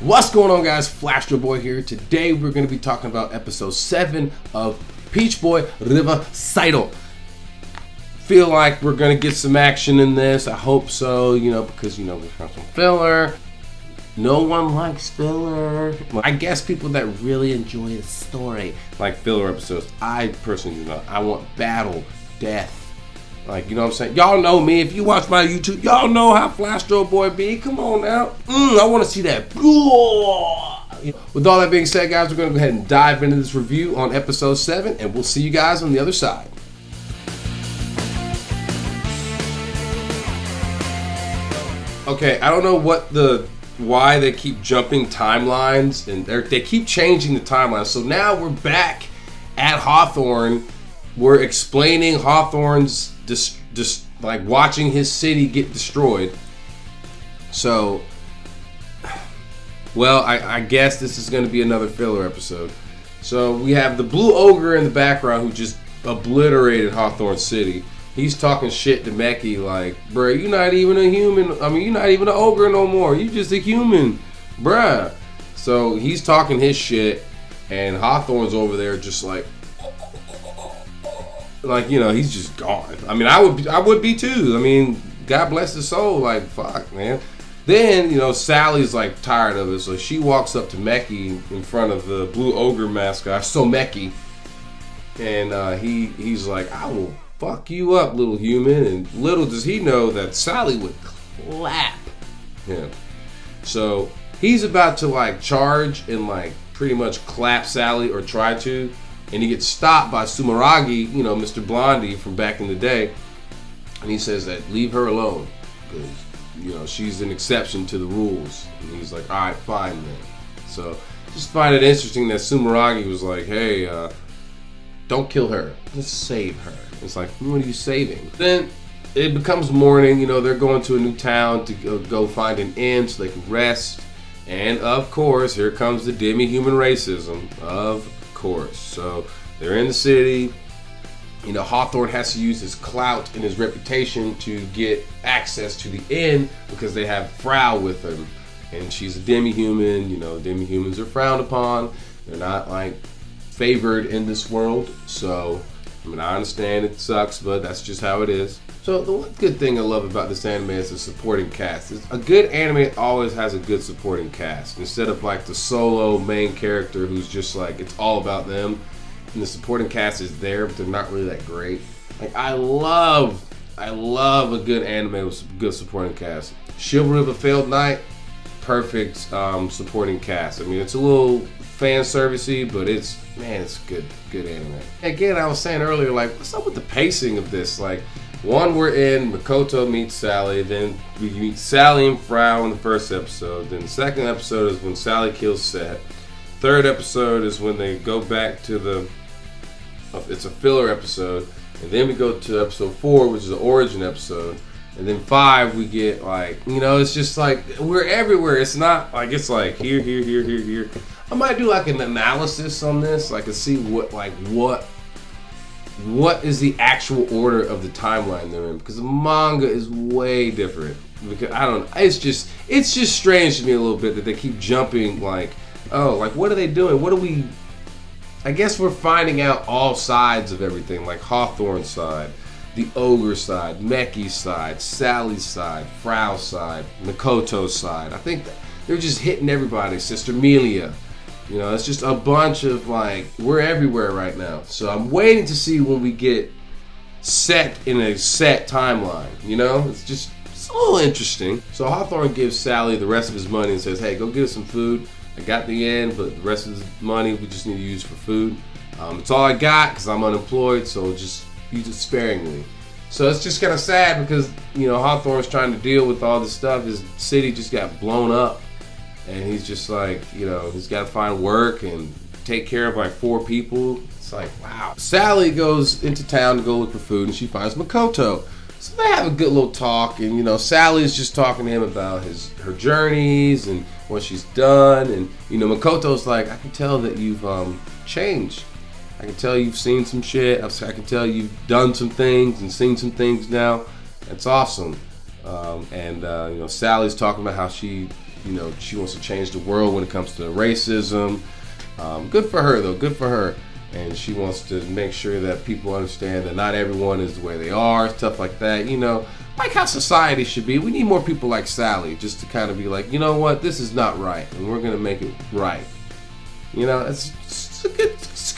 What's going on, guys? FlashtroBoy here. Today we're going to be talking about episode 7 of Piichi Boy Riverside. Feel like we're going to get some action in this. I hope so, because we have some filler. No one likes filler. I guess people that really enjoy the story like filler episodes. I personally do not. I want battle, death. Like, you know what I'm saying? Y'all know me. If you watch my YouTube, y'all know how FlashtroBoy be. Come on now. I want to see that. With all that being said, guys, we're going to go ahead and dive into this review on episode 7, and we'll see you guys on the other side. Okay, I don't know why they keep jumping timelines, and they keep changing the timeline. So now we're back at Hawthorne. We're explaining Hawthorne's like watching his city get destroyed. So, well, I guess this is going to be another filler episode. So we have the Blue Ogre in the background who just obliterated Hawthorne City. He's talking shit to Meki like, bruh, you're not even a human. I mean, you're not even an ogre no more. You just a human, bruh. So he's talking his shit, and Hawthorne's over there just like, he's just gone. I mean, I would be too. I mean, God bless his soul. Like, fuck, man. Then, Sally's like tired of it, so she walks up to Meki in front of the Blue Ogre mascot, so Meki, and he's like, I will fuck you up, little human. And little does he know that Sally would clap him. So he's about to like charge and like pretty much clap Sally, or try to. And he gets stopped by Sumeragi, Mr. Blondie from back in the day. And he says that leave her alone, because, she's an exception to the rules. And he's like, all right, fine then. So just find it interesting that Sumeragi was like, hey, don't kill her, just save her. It's like, what are you saving? Then it becomes morning, they're going to a new town to go find an inn so they can rest. And of course, here comes the demi-human racism, of course. So they're in the city. Hawthorne has to use his clout and his reputation to get access to the inn because they have Frau with him, and she's a demi-human. Demi-humans are frowned upon. They're not like favored in this world. So I mean, I understand it sucks, but that's just how it is. So the one good thing I love about this anime is the supporting cast. A good anime always has a good supporting cast, instead of like the solo main character who's just like, it's all about them, and the supporting cast is there, but they're not really that great. Like, I love a good anime with a good supporting cast. Chivalry of a Failed Knight, perfect supporting cast. I mean, it's a little fan servicey, but it's good anime. Again, I was saying earlier, like, what's up with the pacing of this? Like, we're in, Makoto meets Sally, then we meet Sally and Frau in the first episode, then the second episode is when Sally kills Seth. Third episode is when they go back to it's a filler episode, and then we go to episode 4, which is the origin episode, and then 5 we get like, it's just like, we're everywhere. It's not like, it's like here. I might do like an analysis on this, like, to see what is the actual order of the timeline they're in, because the manga is way different. Because I don't know, it's just strange to me a little bit that they keep jumping like, oh, like, what are they doing? I guess we're finding out all sides of everything, like Hawthorne's side, the ogre side, Meki's side, Sally's side, Frau's side, Makoto's side. I think that they're just hitting everybody. Sister Melia. It's just a bunch of like, we're everywhere right now. So I'm waiting to see when we get set in a set timeline. It's a little interesting. So Hawthorne gives Sally the rest of his money and says, hey, go get us some food. I got the end, but the rest of the money we just need to use for food. It's all I got because I'm unemployed, so just use it sparingly. So it's just kind of sad because, Hawthorne's trying to deal with all this stuff. His city just got blown up. And he's just like, he's got to find work and take care of like 4 people. It's like, wow. Sally goes into town to go look for food, and she finds Makoto. So they have a good little talk, and Sally's just talking to him about her journeys and what she's done, and Makoto's like, I can tell that you've changed. I can tell you've seen some shit. I can tell you've done some things and seen some things now. That's awesome. And Sally's talking about how she you know, she wants to change the world when it comes to racism. Good for her, though. Good for her. And she wants to make sure that people understand that not everyone is the way they are, stuff like that. You know, like how society should be. We need more people like Sally, just to kind of be like, you know what, this is not right, and we're gonna make it right. You know, it's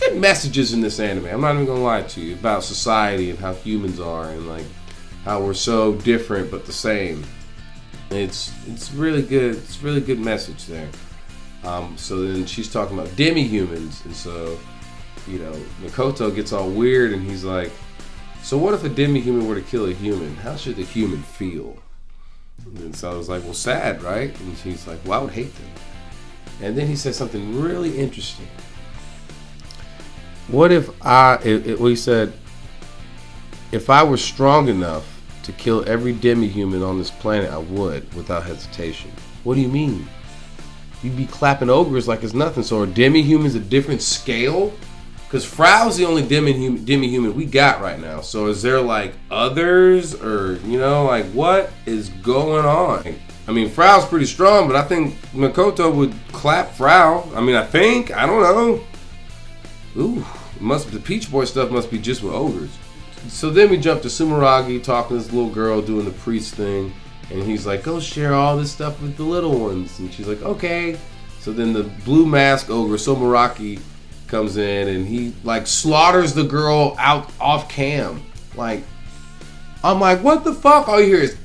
good messages in this anime. I'm not even gonna lie to you about society and how humans are, and like how we're so different but the same. It's really good. It's really good message there. So then she's talking about demi-humans, and so, you know, Makoto gets all weird, and he's like, so what if a demi-human were to kill a human? How should the human feel? And so I was like, well, sad, right? And she's like, well, I would hate them. And then he said something really interesting. What if he said, if I were strong enough to kill every demi-human on this planet, I would, without hesitation. What do you mean? You'd be clapping ogres like it's nothing. So are demi-humans a different scale? Because Frau's the only demi-human we got right now. So is there like others, or, you know, like what is going on? I mean, Frau's pretty strong, but I think Makoto would clap Frau. I mean, I don't know. Ooh, the Peach Boy stuff must be just with ogres. So then we jump to Sumeragi talking to this little girl doing the priest thing. And he's like, go share all this stuff with the little ones. And she's like, okay. So then the blue mask ogre, Sumeragi, comes in and he like slaughters the girl out off cam. Like, I'm like, what the fuck? All you hear is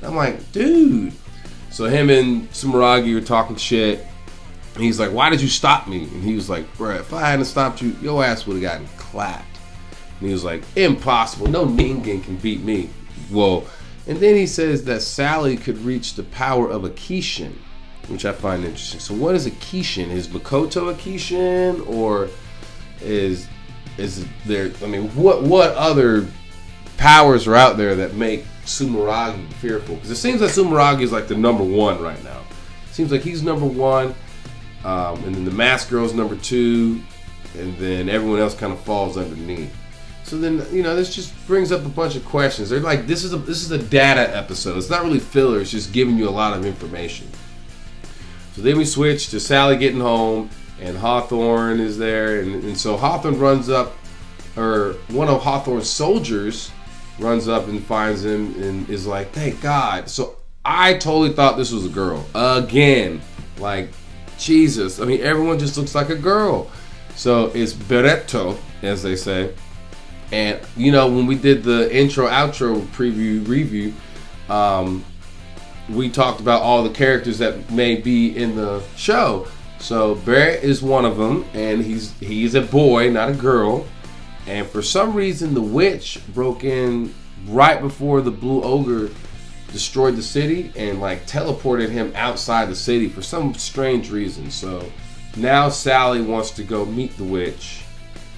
I'm like, dude. So him and Sumeragi are talking shit. And he's like, why did you stop me? And he was like, bruh, if I hadn't stopped you, your ass would have gotten clapped. And he was like, impossible. No Ningen can beat me. Whoa. And then he says that Sally could reach the power of a Kishin, which I find interesting. So what is a Kishin? Is Makoto a Kishin, or is there? I mean, what other powers are out there that make Sumeragi fearful? Because it seems like Sumeragi is like the number one right now. It seems like he's number one, and then the Mask Girl's number two, and then everyone else kind of falls underneath. So then, you know, this just brings up a bunch of questions. They're like, this is a data episode. It's not really filler. It's just giving you a lot of information. So then we switch to Sally getting home, and Hawthorne is there. And so Hawthorne runs up, or one of Hawthorne's soldiers runs up and finds him and is like, thank God. So I totally thought this was a girl. Again. Like, Jesus. I mean, everyone just looks like a girl. So it's Beretto, as they say. And, you know, when we did the intro-outro review, we talked about all the characters that may be in the show. So Barrett is one of them, and he's a boy, not a girl. And for some reason, the witch broke in right before the Blue Ogre destroyed the city and, like, teleported him outside the city for some strange reason. So now Sally wants to go meet the witch,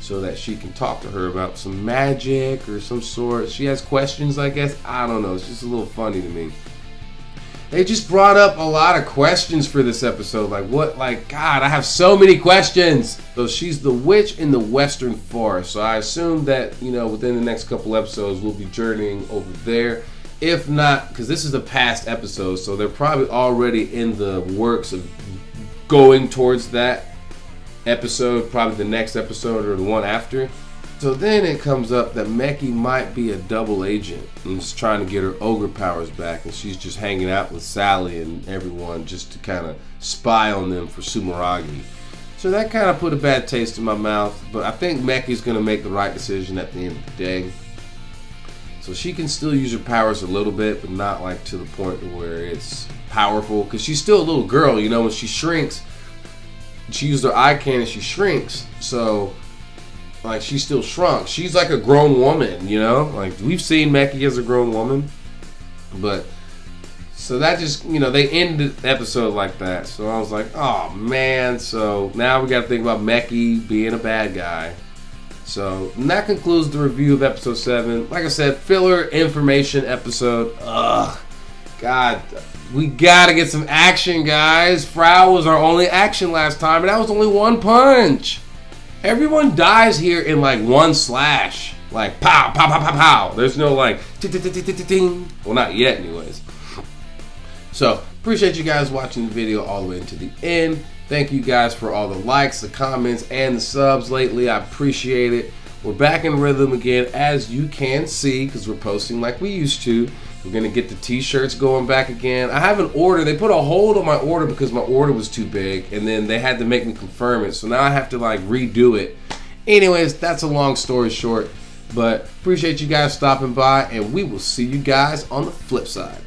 so that she can talk to her about some magic or some sort. She has questions, I guess. I don't know. It's just a little funny to me. They just brought up a lot of questions for this episode. Like, what? Like, God, I have so many questions. So she's the witch in the Western Forest. So I assume that, you know, within the next couple episodes, we'll be journeying over there. If not, because this is a past episode, so they're probably already in the works of going towards that episode, probably the next episode or the one after. So then it comes up that Meki might be a double agent and is trying to get her ogre powers back, and she's just hanging out with Sally and everyone just to kind of spy on them for Sumeragi. So that kind of put a bad taste in my mouth, but I think Meki's going to make the right decision at the end of the day. So she can still use her powers a little bit, but not like to the point where it's powerful, because she's still a little girl, you know. When she shrinks, she used her eye cannon, she shrinks, so like she's still shrunk. She's like a grown woman, you know. Like we've seen Meki as a grown woman, but so that just, you know, they ended the episode like that. So I was like, oh man. So now we got to think about Meki being a bad guy. So and that concludes the review of episode 7. Like I said, filler information episode. Ugh, God. We gotta get some action, guys. Frau was our only action last time, and that was only one punch. Everyone dies here in like one slash. Like pow, pow, pow, pow, pow. There's no like ting. Well, not yet anyways. So appreciate you guys watching the video all the way into the end. Thank you guys for all the likes, the comments, and the subs lately. I appreciate it. We're back in rhythm again, as you can see, because we're posting like we used to. We're going to get the t-shirts going back again. I have an order. They put a hold on my order because my order was too big, and then they had to make me confirm it. So now I have to like redo it. Anyways, that's a long story short. But appreciate you guys stopping by, and we will see you guys on the flip side.